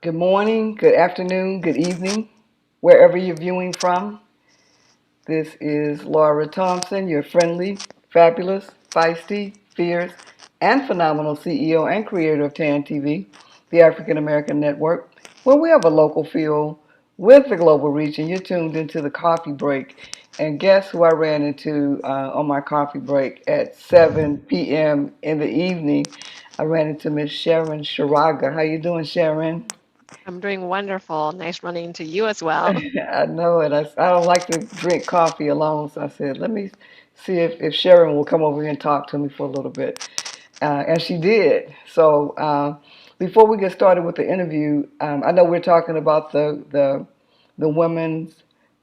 Good morning, good afternoon, good evening, wherever you're viewing from. This is Laura Thompson, your friendly, fabulous, feisty, fierce, and phenomenal CEO and creator of TAN TV, the African American Network, where we have a local feel with the global reach, and you're tuned into the coffee break. And guess who I ran into on my coffee break at 7 p.m. in the evening? I ran into Miss Sharon Shiraga. How you doing, Sharon? I'm doing wonderful. Nice running into you as well. I know it. I don't like to drink coffee alone, so I said, let me see if Sharon will come over here and talk to me for a little bit. And she did. So before we get started with the interview, I know we're talking about the women's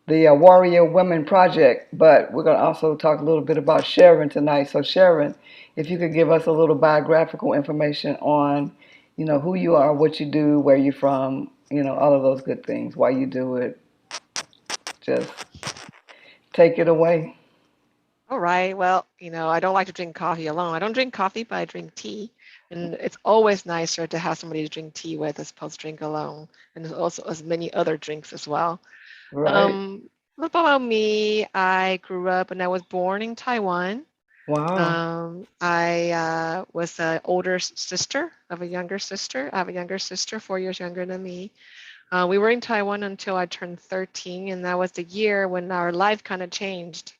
the Warrior Women Project, but we're going to also talk a little bit about Sharon tonight. So Sharon, if you could give us a little biographical information on, who you are, what you do, where you're from, all of those good things, why you do it, just take it away. All right. Well, I don't like to drink coffee alone. I don't drink coffee, but I drink tea. And it's always nicer to have somebody to drink tea with as opposed to drink alone. And there's also as many other drinks as well. Right? A little about me. I grew up and I was born in Taiwan. Wow. I was an older sister of a younger sister. I have a younger sister, 4 years younger than me. We were in Taiwan until I turned 13, and that was the year when our life kind of changed.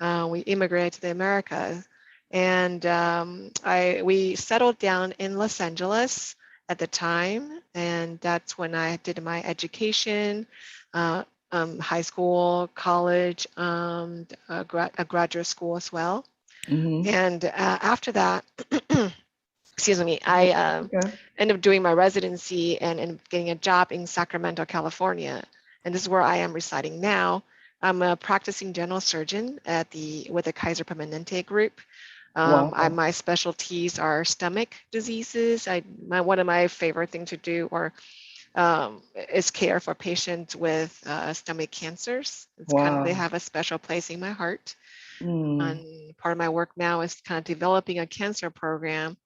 We immigrated to the Americas, and we settled down in Los Angeles at the time, and that's when I did my education, uh, high school, college, a graduate school as well. Mm-hmm. And after that, excuse me, I Okay. ended up doing my residency and getting a job in Sacramento, California. And this is where I am residing now. I'm a practicing general surgeon with the Kaiser Permanente group. Wow. My specialties are stomach diseases. One of my favorite things to do is care for patients with stomach cancers. They Wow. have a special place in my heart. Mm. And part of my work now is kind of developing a cancer program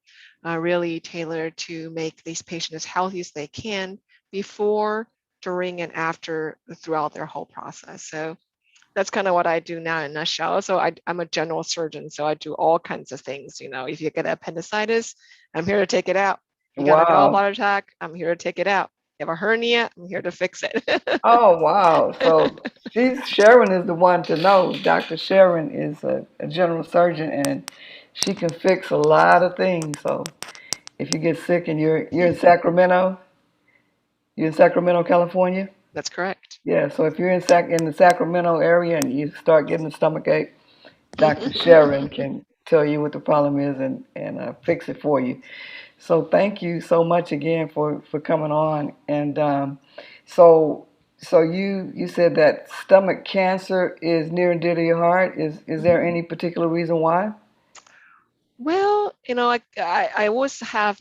really tailored to make these patients as healthy as they can before, during, and after throughout their whole process. So that's kind of what I do now in a nutshell. So I'm a general surgeon, so I do all kinds of things. If you get appendicitis, I'm here to take it out. You got a Wow. gallbladder attack, I'm here to take it out. You have a hernia, I'm here to fix it. Oh, wow. So Sharon is the one to know. Dr. Sharon is a general surgeon and she can fix a lot of things. So if you get sick and you're in Sacramento, you're in Sacramento, California? That's correct. Yeah, so if you're in the Sacramento area and you start getting a stomach ache, Dr. Sharon can tell you what the problem is and fix it for you. So thank you so much again for coming on. And so so you said that stomach cancer is near and dear to your heart. Is there any particular reason why? Well, I always have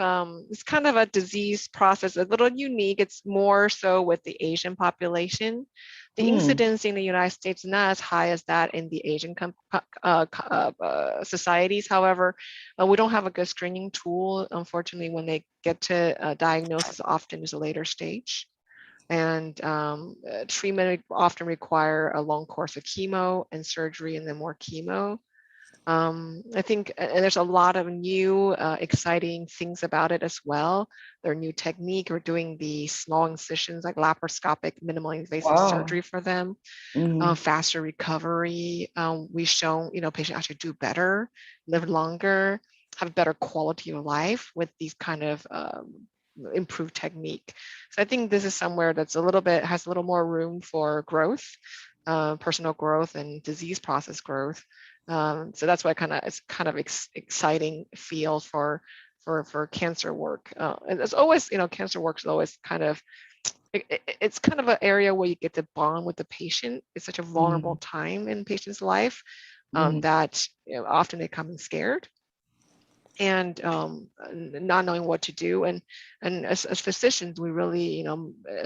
it's kind of a disease process, a little unique. It's more so with the Asian population. The Mm, incidence in the United States is not as high as that in the Asian societies. However, we don't have a good screening tool. Unfortunately, when they get to diagnosis, often is a later stage. And treatment often require a long course of chemo and surgery and then more chemo. I think, and there's a lot of new, exciting things about it as well. There are new technique. We're doing the small incisions, like laparoscopic, minimal invasive wow. surgery for them, Mm, faster recovery. We've shown, patients actually do better, live longer, have better quality of life with these kind of improved technique. So I think this is somewhere that's has a little more room for growth, personal growth and disease process growth. So that's why it's kind of exciting field for cancer work. And it's always, cancer work is always it's kind of an area where you get to bond with the patient. It's such a vulnerable mm, time in patient's life, mm, that often they come in scared and not knowing what to do. And as physicians, we really,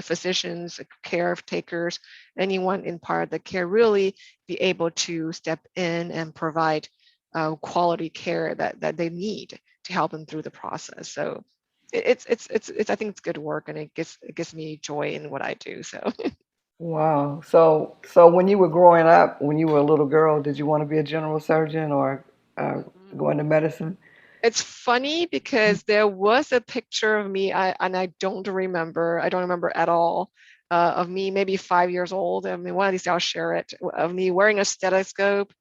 physicians, caretakers, anyone in part of the care, really be able to step in and provide quality care that they need to help them through the process. So it's I think it's good work, and it gives me joy in what I do. So Wow. So when you were growing up, when you were a little girl, did you want to be a general surgeon or go into medicine? it's funny because there was a picture of me, and I don't remember at all, of me maybe 5 years old. I mean, one of these days I'll share it, of me wearing a stethoscope,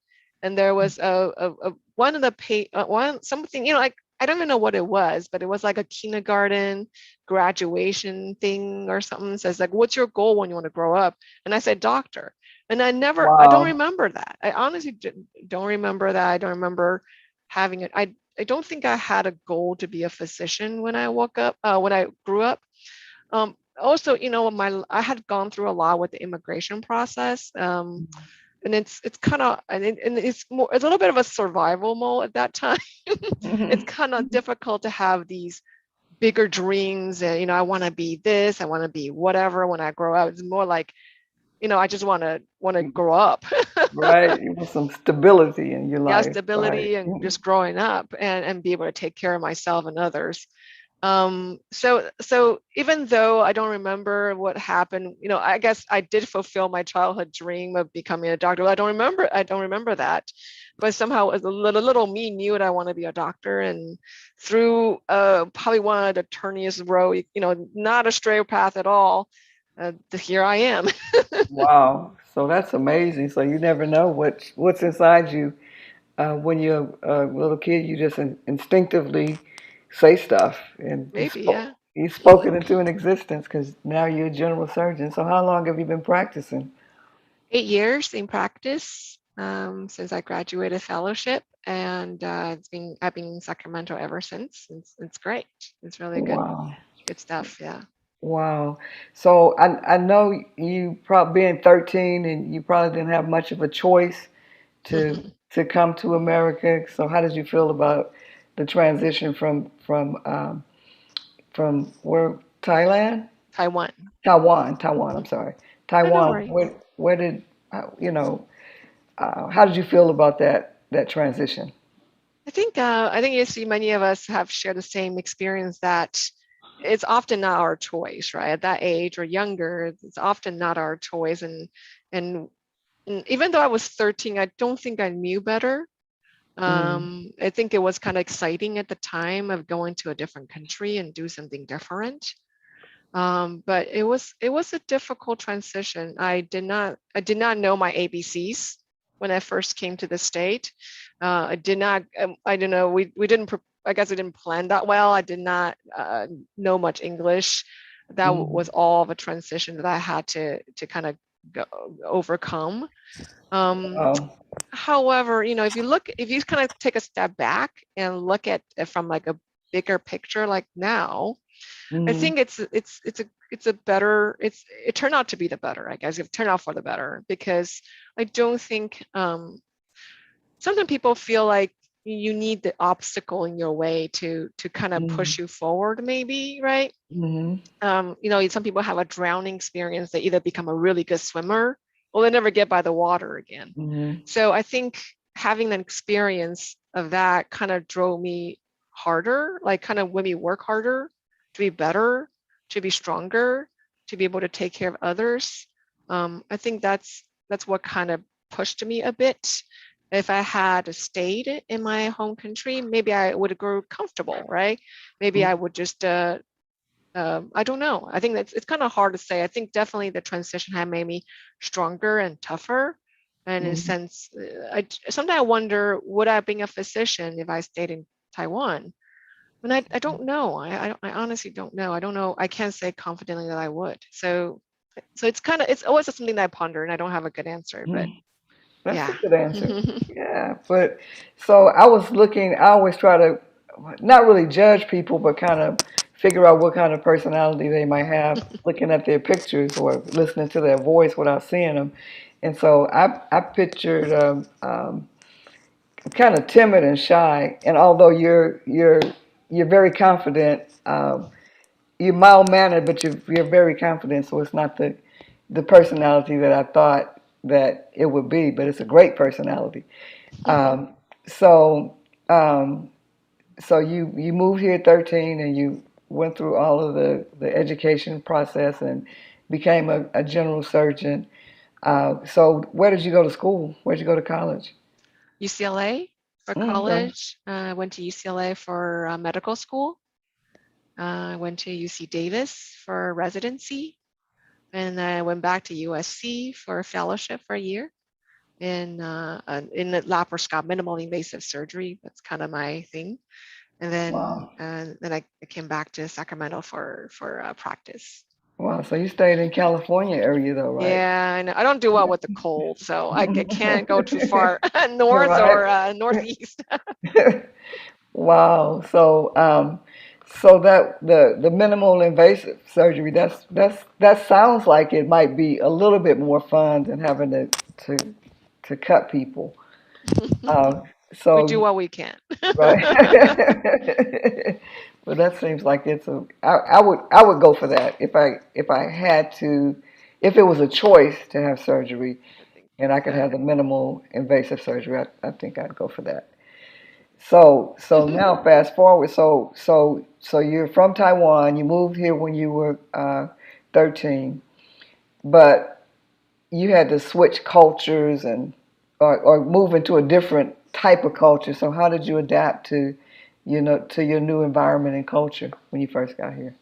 and there was one of the one something, like I don't even know what it was, but it was like a kindergarten graduation thing or something. Says like, "What's your goal when you want to grow up?" And I said, "Doctor." And I don't Wow. remember that. I honestly don't remember that. I don't remember having it. I don't think I had a goal to be a physician when I woke up, when I grew up. Also, I had gone through a lot with the immigration process, and it's kind of and it's a little bit of a survival mode at that time. It's kind of difficult to have these bigger dreams, and I want to be this, I want to be whatever when I grow up. It's more like, I just want to grow up. Right. You want some stability in your Yeah, life, right? stability and just growing up, and be able to take care of myself and others. So even though I don't remember what happened, I guess I did fulfill my childhood dream of becoming a doctor. I don't remember that, but somehow as a little me knew that I want to be a doctor. And through probably one of the turniest road, not a straight path at all, here I am. Wow. So that's amazing. So you never know what's inside you. When you're a little kid, you just instinctively say stuff, and Maybe, yeah. you spoke it into an existence because now you're a general surgeon. So how long have you been practicing? 8 years in practice, since I graduated fellowship, and I've been in Sacramento ever since. It's great. It's really Wow. good stuff. Yeah. Wow. So I know you probably being 13 and you probably didn't have much of a choice to come to America. So how did you feel about the transition from where Thailand? Taiwan. Taiwan, I'm sorry. No, don't Taiwan. worry. Where did how did you feel about that transition? I think you see many of us have shared the same experience, that it's often not our choice, right? At that age or younger, it's often not our choice. And even though I was 13, I don't think I knew better. Mm, I think it was kind of exciting at the time of going to a different country and do something different. But it was a difficult transition. I did not know my ABCs when I first came to the state. I did not. I don't know. We didn't. I guess we didn't plan that well. I did not know much English. That mm, was all of a transition that I had to kind of go, overcome. Um, oh, However, if you kind of take a step back and look at it from like a bigger picture, like now, I mm, think it's a better, it turned out to be the better, I guess. It turned out for the better, because I don't think, sometimes people feel like you need the obstacle in your way to kind of mm, push you forward, maybe, right? mm, Some people have a drowning experience. They either become a really good swimmer or they never get by the water again. mm, So I think having an experience of that kind of drove me harder, like kind of made me work harder to be better, to be stronger, to be able to take care of others. I think that's what kind of pushed me a bit. If I had stayed in my home country, maybe I would have grown comfortable, right? Maybe mm, I would just I don't know. I think it's kind of hard to say. I think definitely the transition had made me stronger and tougher. And in a mm. sense, sometimes I wonder, would I have been a physician if I stayed in Taiwan? And I don't know. I honestly don't know. I don't know. I can't say confidently that I would. So it's always something that I ponder, and I don't have a good answer. But Mm. That's a yeah. good answer. Yeah, but so I was looking, I always try to not really judge people, but kind of figure out what kind of personality they might have looking at their pictures or listening to their voice without seeing them. And so I pictured kind of timid and shy. And although you're very confident, you're mild mannered, but you're very confident. So it's not the personality that I thought that it would be, but it's a great personality. Um, so um, so you moved here at 13 and you went through all of the education process and became a general surgeon. So where did you go to school? Where did you go to college? UCLA for Okay. college. I went to UCLA for medical school. I went to UC Davis for residency, and I went back to USC for a fellowship for a year in the laparoscopic minimal invasive surgery. That's kind of my thing. Wow. And then I came back to Sacramento for practice. Wow. So you stayed in California area though, right? Yeah, and I don't do well with the cold, so I can't go too far north or Right. northeast. Wow. So that the minimal invasive surgery, that sounds like it might be a little bit more fun than having to to cut people. Uh, We do so what we can. right. But that seems like it's I would go for that if I had to, if it was a choice to have surgery I think, and I could yeah. have the minimal invasive surgery. I think I'd go for that. So now fast forward. So you're from Taiwan. You moved here when you were 13, but you had to switch cultures and or move into a different type of culture. So how did you adapt to, to your new environment and culture when you first got here?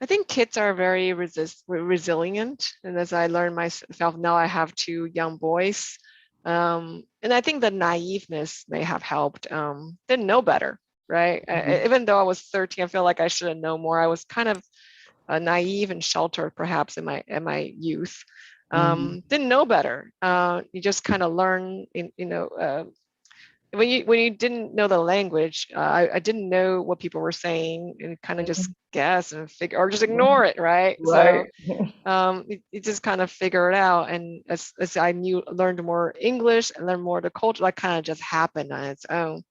I think kids are very resilient, and as I learned myself, now I have two young boys, and I think the naiveness may have helped. Didn't know better, right? Even though I was 13, I feel like I should have known more. I was kind of naive and sheltered, perhaps in my youth. Mm-hmm. Didn't know better. You just kind of learn, when you didn't know the language, I didn't know what people were saying and kind of just guess and figure or just ignore it, right? So Right. you just kind of figure it out. And as I learned more English and learned more of the culture, that kind of just happened on its own.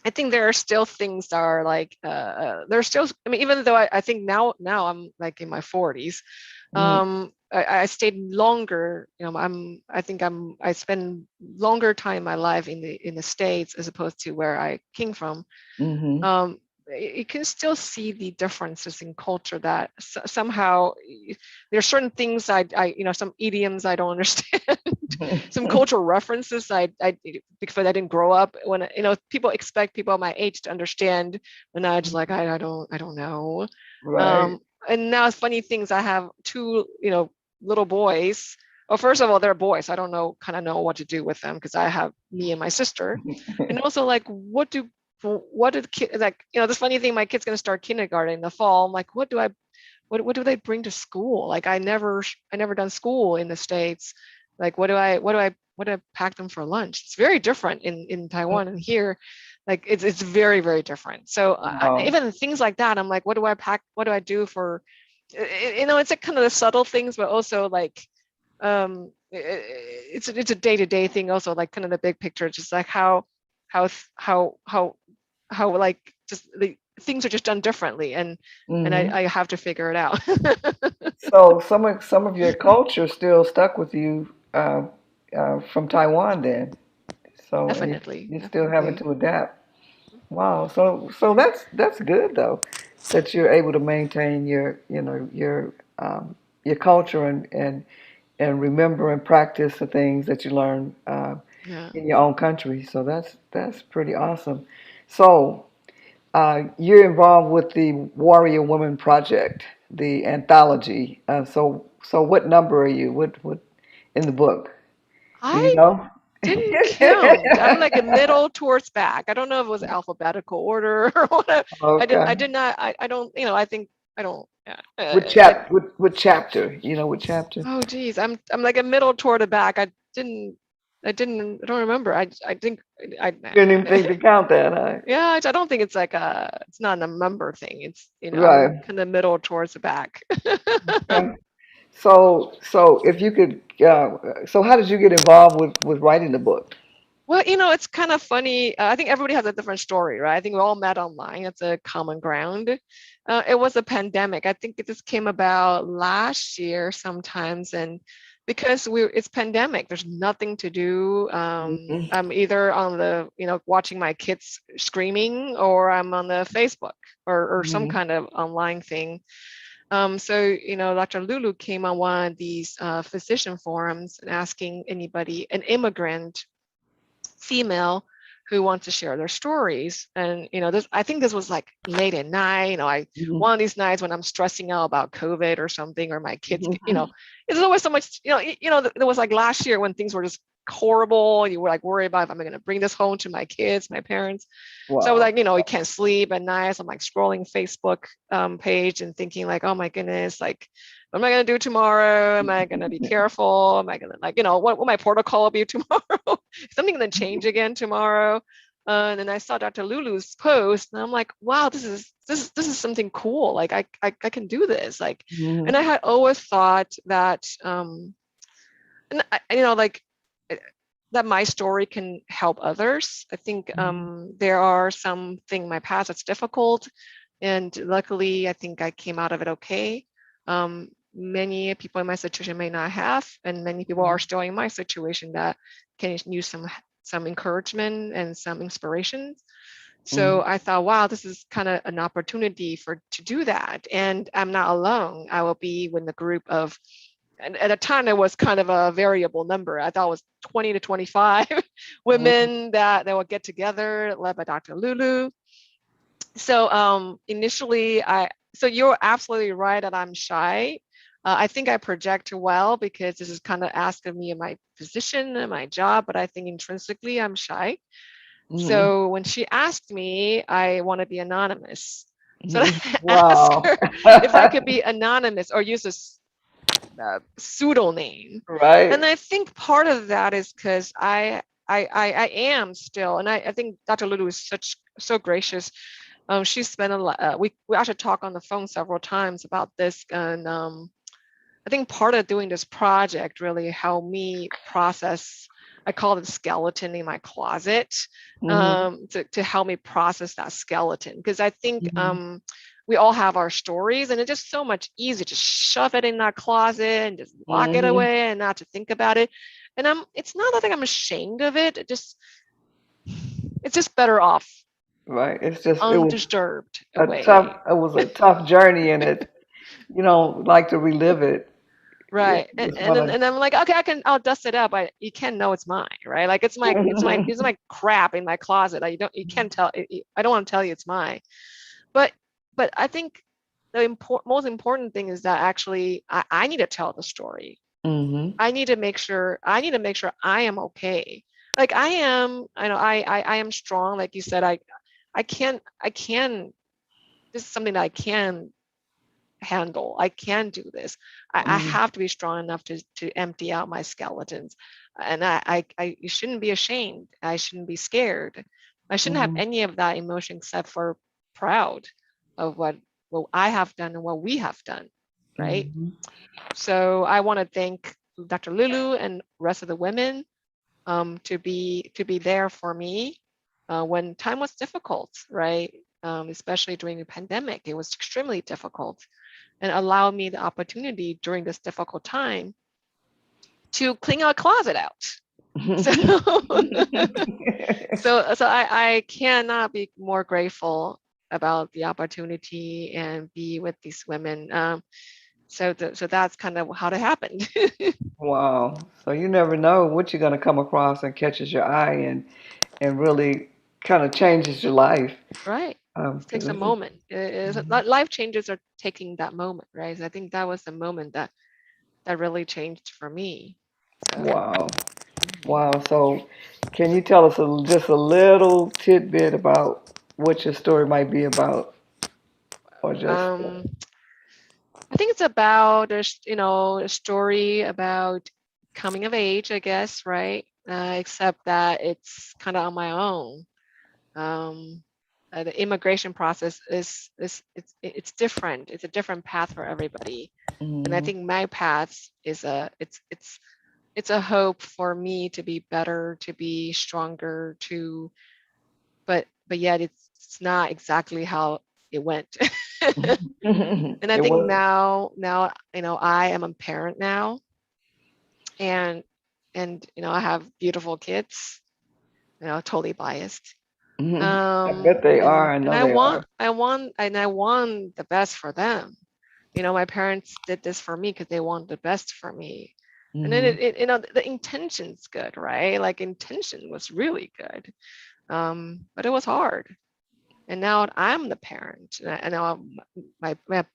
I think there are still things that are like there's still, I mean, even though I think now I'm like in my 40s, Mm-hmm. I stayed longer. I spend longer time in my life in the States as opposed to where I came from. Mm-hmm. You can still see the differences in culture that somehow there are certain things some idioms I don't understand, some cultural references because I didn't grow up when, people expect people my age to understand, and I just like, I don't know. Right. Um, and now it's funny things. I have two, little boys. Well, first of all, they're boys. I don't know what to do with them because I have me and my sister. And also, like, what did kids like? This funny thing. My kid's gonna start kindergarten in the fall. I'm like, what do they bring to school? Like, I never done school in the States. Like, what do I pack them for lunch? It's very different in Taiwan and here. Like, it's very, very different. So Wow. even things like that, I'm like, what do I pack? What do I do for? It's a kind of the subtle things, but also like it's a day-to-day thing also, like kind of the big picture, just like how how how how like just the things are just done differently, and I, Mm-hmm. I have to figure it out. So some of your culture still stuck with you from Taiwan then. So Definitely, you're still having definitely. to adapt. Wow. So that's good though, that you're able to maintain your culture and remember and practice the things that you learn Yeah. in your own country. So that's pretty awesome. So you're involved with the Warrior Women Project, the anthology. So what number are you? What in the book? Do you I know? didn't count. I'm like a middle towards back. I don't know if it was alphabetical order or what. I Okay. did not. I don't. I think I don't. Yeah. What chapter? You know what chapter? Oh geez, I'm like a middle toward the back. I don't remember. I think I You didn't even think to count that, huh? yeah, I don't think it's not a number thing. It's, I'm Right. kind of middle towards the back. Okay. So if you could, so how did you get involved with writing the book? Well, it's kind of funny. I think everybody has a different story, right? I think we all met online. It's a common ground. It was a pandemic. I think it just came about last year sometimes, and because it's pandemic. There's nothing to do. Mhm. I'm either on the, watching my kids screaming, or I'm on the Facebook, or some Mhm. kind of online thing. So, Dr. Lulu came on one of these physician forums and asking anybody, an immigrant female, who wants to share their stories. And this, I think this was like late at night. I Mhm. one of these nights when I'm stressing out about COVID or something, or my kids, Mhm. it's always so much. There was like last year when things were just horrible. You were like worried about if I'm going to bring this home to my kids, my parents. So I was Wow. like, you can't sleep at night. So I'm like scrolling Facebook page and thinking like, oh my goodness, like, what am I going to do tomorrow? Am I going to be careful? Am I going to, like, what my protocol will be tomorrow? Is something going to change again tomorrow? And then I saw Dr. Lulu's post, and I'm like, wow, this is something cool. Like I can do this. Like, and Mhm. I had always thought that, and like, eh, that my story can help others. I think Mhm. there are something in my past that's difficult, and luckily, I think I came out of it okay. Many people in my situation may not have, and many people are Mhm. still in my situation that can use some encouragement and some inspiration. So Mhm. I thought, wow, this is kind of an opportunity to do that, and I'm not alone. I will be with a group of, and at a time it was kind of a variable number. I thought it was 20 to 25 Mhm. women that would get together, led by Dr. Lulu. So initially, so you're absolutely right that I'm shy. I think I project well because this is kind of asking me in my position and my job, but I think intrinsically I'm shy. Mhm. So when she asked me, I want to be anonymous. So Mhm. I asked Wow. her if I could be anonymous or use a pseudonym. Right. And I think part of that is because I am still, and I think Dr. Lulu is so gracious. She spent a lot. We actually talked on the phone several times about this, and I think part of doing this project really helped me process. I call it skeleton in my closet, Mhm. to help me process that skeleton, because I think Mhm. we all have our stories, and it's just so much easier to shove it in that closet and just lock it Mhm. away and not to think about it. And it's not that I'm ashamed of it. It's just better off Right. It was undisturbed a tough away. it was a tough journey, and it you don't like to relive it. You Right. And, just and then wanna. and I'm like, okay, I'll dust it up. You can't know it's mine, right? Like it's my crap in my closet. You can't tell. I don't want to tell you it's mine. But I think the most important thing is that actually I need to tell the story. Mhm. I need to make sure I am okay. Like I am, I know I am strong. Like you said, I can, this is something that I can handle. I can do this. I Mhm. have to be strong enough to empty out my skeletons. And I you shouldn't be ashamed. I shouldn't be scared. I shouldn't have Mhm. any of that emotion except for proud of what I have done and what we have done. Right. Mhm. So I want to thank Dr. Lulu and rest of the women, to be there for me when time was difficult, right? Especially during the pandemic, it was extremely difficult, and allow me the opportunity during this difficult time to clean our closet out. So, so I cannot be more grateful about the opportunity and be with these women. So that's kind of how it happened. Wow. So you never know what you're gonna come across and catches your eye and really kind of changes your life. Right. It 'Cause takes a this is. moment. Mhm. Life changes are taking that moment, right? So I think that was the moment that really changed for me. So, Wow. mhm. Wow. So can you tell us just a little tidbit about what your story might be about, or just? um, I think it's about a story about coming of age, I guess, right? Except that it's kind of on my own. Um, the immigration process it's different. It's a different path for everybody, and I Mhm. think my path is it's a hope for me to be better, to be stronger, but yet it's not exactly how it went. And I It think was. now I am a parent now, and I have beautiful kids, totally biased. Hmm. I bet they are. I And know they are. I want the best for them. My parents did this for me because they want the best for me. And then Hmm. the intention's good, right? Like intention was really good. But it was hard. And now I'm the parent, and now my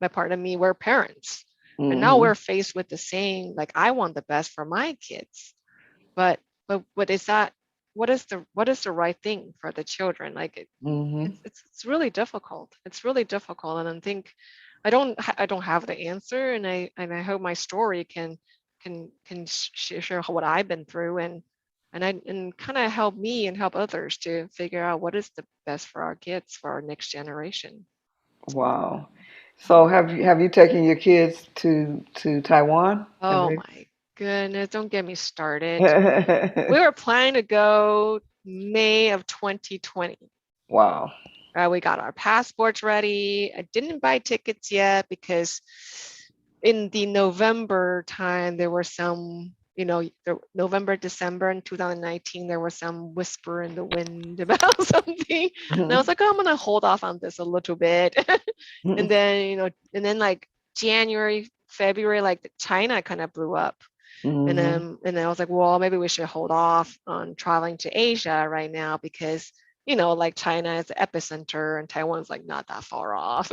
partner and me, we're parents. And now Hmm. we're faced with the same, like I want the best for my kids, but what is that? What is the right thing for the children? Like Hmm. it's really difficult. It's really difficult, and I think I don't have the answer, and I hope my story can share what I've been through, and kind of help me and help others to figure out what is the best for our kids for our next generation. Wow. So have you taken your kids to Taiwan? Have Oh they? my goodness, don't get me started. We were planning to go May of 2020. Wow. We got our passports ready. I didn't buy tickets yet because in the November time, there were some, November, December in 2019, there was some whisper in the wind about something. And I was like, oh, I'm going to hold off on this a little bit. And then, like January, February, like China kind of blew up. Hmm. And then I was like, well, maybe we should hold off on traveling to Asia right now because, like China is the epicenter and Taiwan's like not that far off.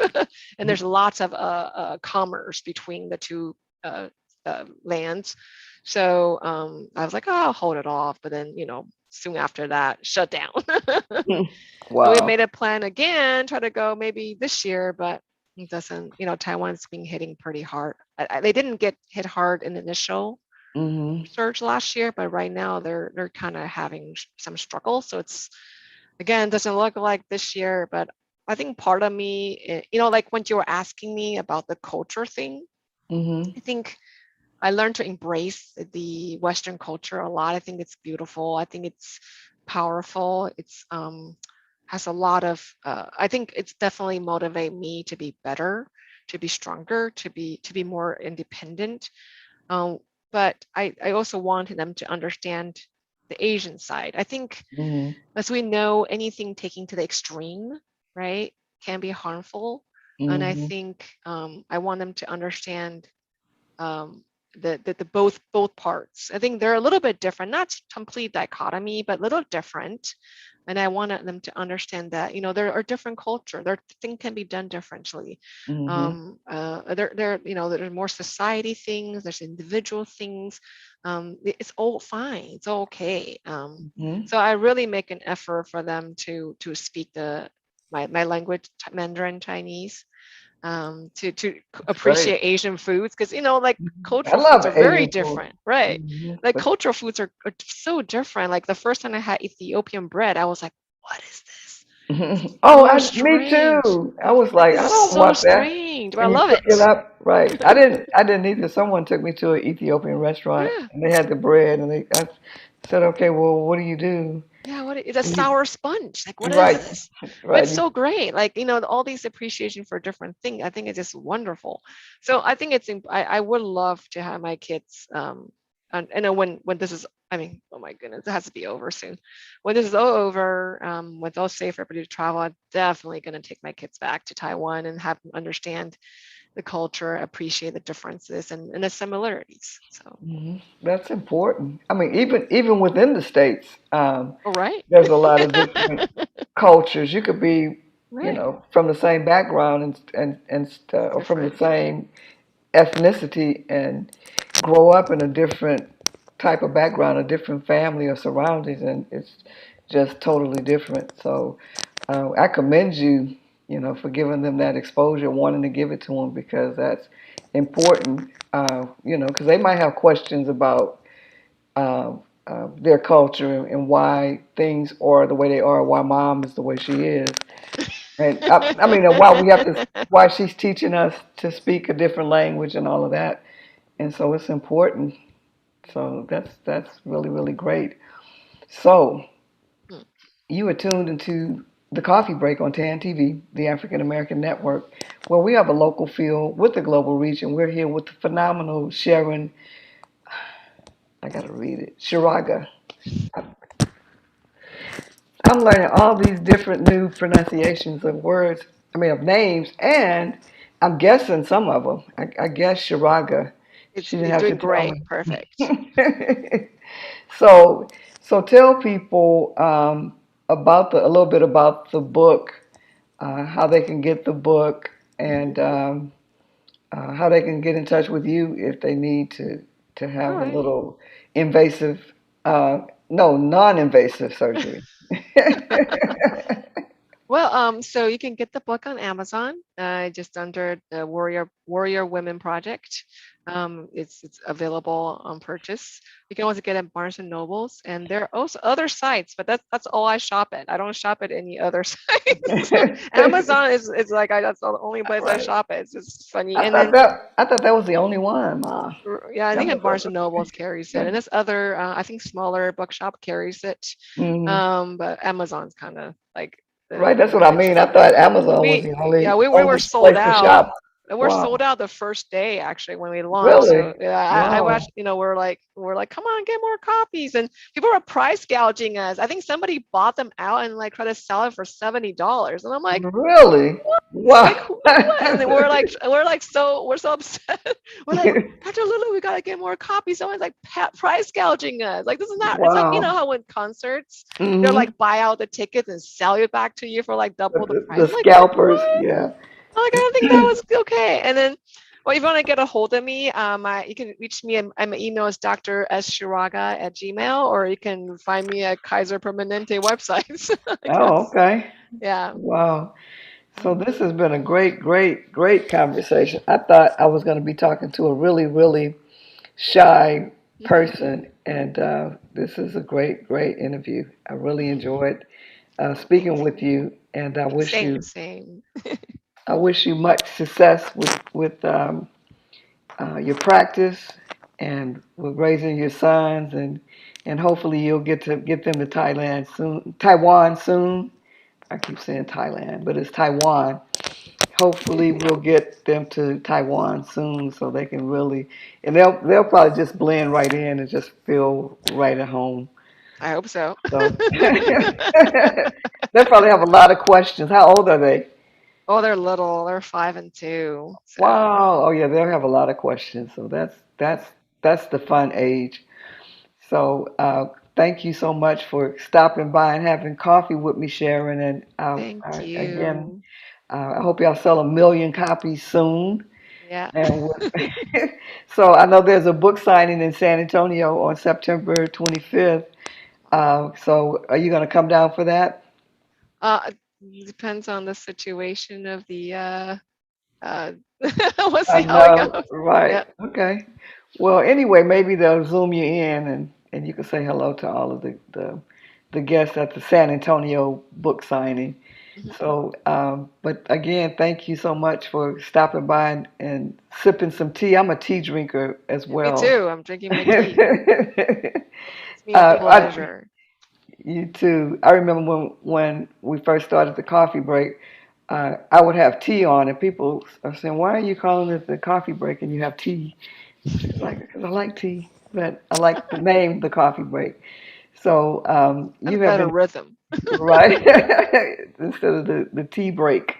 And there's lots of commerce between the two lands. So I was like, oh, I'll hold it off. But then, soon after that, shut down. So we Wow. made a plan again, try to go maybe this year, but it doesn't, Taiwan's been hitting pretty hard. They didn't get hit hard in the initial Hmm. surge last year, but right now they're kind of having some struggle. So it's again doesn't look like this year, but I think part of me, like when you were asking me about the culture thing, Hmm. I think I learned to embrace the Western culture a lot. I think it's beautiful. I think it's powerful. It's has a lot of. I think it's definitely motivate me to be better, to be stronger, to be more independent. um, but I also wanted them to understand the Asian side. I think, Hmm. as we know, anything taking to the extreme, right, can be harmful. And I Hmm. think I want them to understand um, the both parts. I think they're a little bit different, not complete dichotomy, but a little different. And I wanted them to understand that there are different culture. There things can be done differently. Hmm. There's more society things. There's individual things. It's all fine. It's all okay. Hmm. So I really make an effort for them to speak my language, Mandarin Chinese, to That's great. appreciate Asian foods because like I cultural foods love are very Asian food. different, right? Hmm. Like But cultural foods are so different. Like the first time I had Ethiopian bread, I was like, "What is this? oh, So me strange! too. I was Like like, this I is don't so want that. strange, but I And you love cook it it." up, right? I didn't either. Someone took me to an Ethiopian restaurant, Yeah, and they had the bread, and I said, okay, well, what do you do? yeah. What is a And you, sour sponge? Like what is right, this? But right. it's so great. Like all these appreciation for different things. I think it's just wonderful. So I think I would love to have my kids and then when this is, I mean, oh my goodness, it has to be over soon. When this is all over, when it's all safe for everybody to travel, I'm definitely going to take my kids back to Taiwan and have them understand the culture, appreciate the differences and the similarities. So, That's important. I mean, even within the states, all right, there's a lot of different cultures. You could be, right, from the same background or from the different. same ethnicity and grow up in a different type of background, a different family or surroundings, and it's just totally different. So I commend you, for giving them that exposure, wanting to give it to them because that's important. Because they might have questions about uh, their culture and why things are the way they are, why mom is the way she is, and I mean, and why she's teaching us to speak a different language and all of that. And so it's important. So that's really, really great. So you are tuned into the Coffee Break on TAN TV, the African American Network, where we have a local feel with the global reach, and we're here with the phenomenal Sharon I gotta read it. Shiraga. I'm learning all these different new pronunciations of words, I mean, of names, and I'm guessing some of them. I guess Shiraga. It's She didn't you're have to doing tell great. Perfect. me. So, so tell people about a little bit about the book, how they can get the book, Hmm. and how they can get in touch with you if they need to All have a right. little invasive, no, non-invasive surgery. Well, so you can get the book on Amazon, just under the Warrior Women Project. It's available on purchase. You can also get it at Barnes and Nobles, and there are also other sites, but that's all I shop at. I don't shop at any other sites. Amazon is like that's the only place I Right. shop at. It's just funny. And then I thought that was the only one, Ma. yeah, I think at Barnes Amazon. and Nobles carries it, Okay. and this other I think smaller bookshop carries it. Hmm. But Amazon's kind of like Right, that's the what I mean. I thought Amazon was we the yeah we were only sold place to out. shop. We're sold Wow. out the first day actually when we launched. Really? So yeah, I Wow. watched. We're like, come on, get more copies, and people are price gouging us. I think somebody bought them out and like try to sell it for $70, and I'm like, Really? like Wow. what? And then we're so upset. We're like, Dr. Lulu, we gotta get more copies. Someone's like price gouging us. Like this is not. It's like Wow. how in concerts they're Hmm. like buy out the tickets and sell it back to you for like double the price. The I'm like, scalpers, what? yeah. I'm like, I don't think that was okay. And then, well, if you want to get a hold of me, you can reach me. My email is drsshiraga@gmail, or you can find me at Kaiser Permanente websites, I Oh, guess. okay. Yeah. Wow. So Mhm. this has been a great, great, great conversation. I thought I was going to be talking to a really, really shy person, and this is a great, great interview. I really enjoyed speaking Thanks. with you, and Same, same. I wish you much success with your practice and with raising your sons, and hopefully you'll get them to Thailand soon, Taiwan soon. I keep saying Thailand, but it's Taiwan. Hopefully we'll get them to Taiwan soon so they can really, and they'll probably just blend right in and just feel right at home. I hope so. So they'll probably have a lot of questions. How old are they? Oh, they're little. They're 5 and 2. So Wow. Oh yeah, they'll have a lot of questions. So that's the fun age. So thank you so much for stopping by and having coffee with me, Sharon. And thank again, you. I hope y'all sell 1 million copies soon. Yeah. And so I know there's a book signing in San Antonio on September 25th. So are you going to come down for that? It depends on the situation of the uh we'll I see how it know, goes. right. Yeah. Okay. Well, anyway, maybe they'll zoom you in and you can say hello to all of the guests at the San Antonio book signing. Mhm. So, but again, thank you so much for stopping by and sipping some tea. I'm a tea drinker as Yeah, me well. too. I'm drinking my tea. It's me a I, pleasure. You too. I remember when we first started the coffee break, I would have tea on, and people are saying, "Why are you calling it the coffee break and you have tea?" It's like, because I like tea, but I like the name, the coffee break. So That's you a have better been rhythm. right instead of the tea break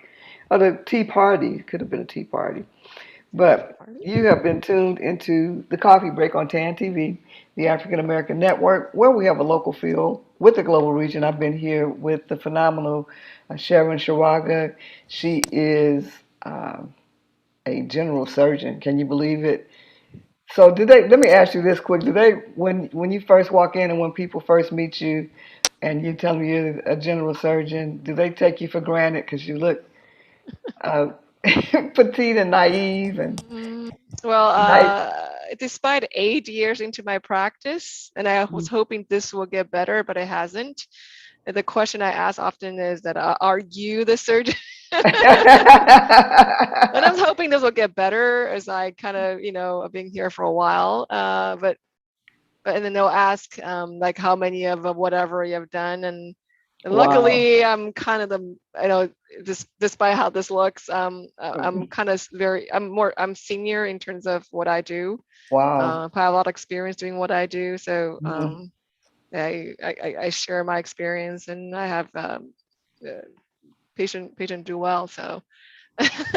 or the tea party. It could have been a tea party. Tea But party. you have been tuned into the Coffee Break on TAN TV, the African American Network, where we have a local feel with the global region. I've been here with the phenomenal Sharon Shiraga. She is a general surgeon. Can you believe it? So, did they? Let me ask you this quick: Do they, when you first walk in and when people first meet you, and you tell them you're a general surgeon, do they take you for granted because you look uh, petite and naive and Mm, well, nice? despite 8 years into my practice, and I was hoping this will get better, but it hasn't. The question I ask often is that, are you the surgeon? And I'm hoping this will get better as I kind of, I've been here for a while. But and then they'll ask like how many of whatever you have done, and And Wow. luckily, I'm kind of the, just despite how this looks, I'm kind of very, I'm senior in terms of what I do. Wow. I have a lot of experience doing what I do, so Mhm. I share my experience, and I have uh, patient do well. So,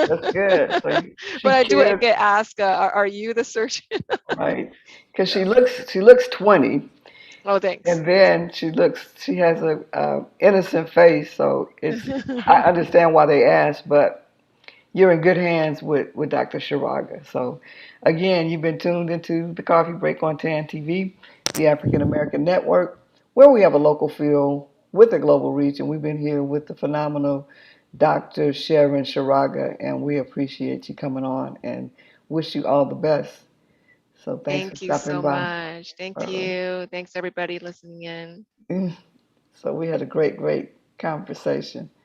That's good. So but she I do cared, get asked, are you the surgeon? right? Because So, she looks 20, oh, thanks. and then she has a innocent face. So I understand why they asked, but you're in good hands with Dr. Shiraga. So, again, you've been tuned into the Coffee Break on TAN TV, the African American Network, where we have a local feel with a global reach. And we've been here with the phenomenal Dr. Sharon Shiraga, and we appreciate you coming on and wish you all the best. So, thanks for Thank you stopping so by. much. Thank All right. you. Thanks everybody listening in. So, we had a great, great conversation.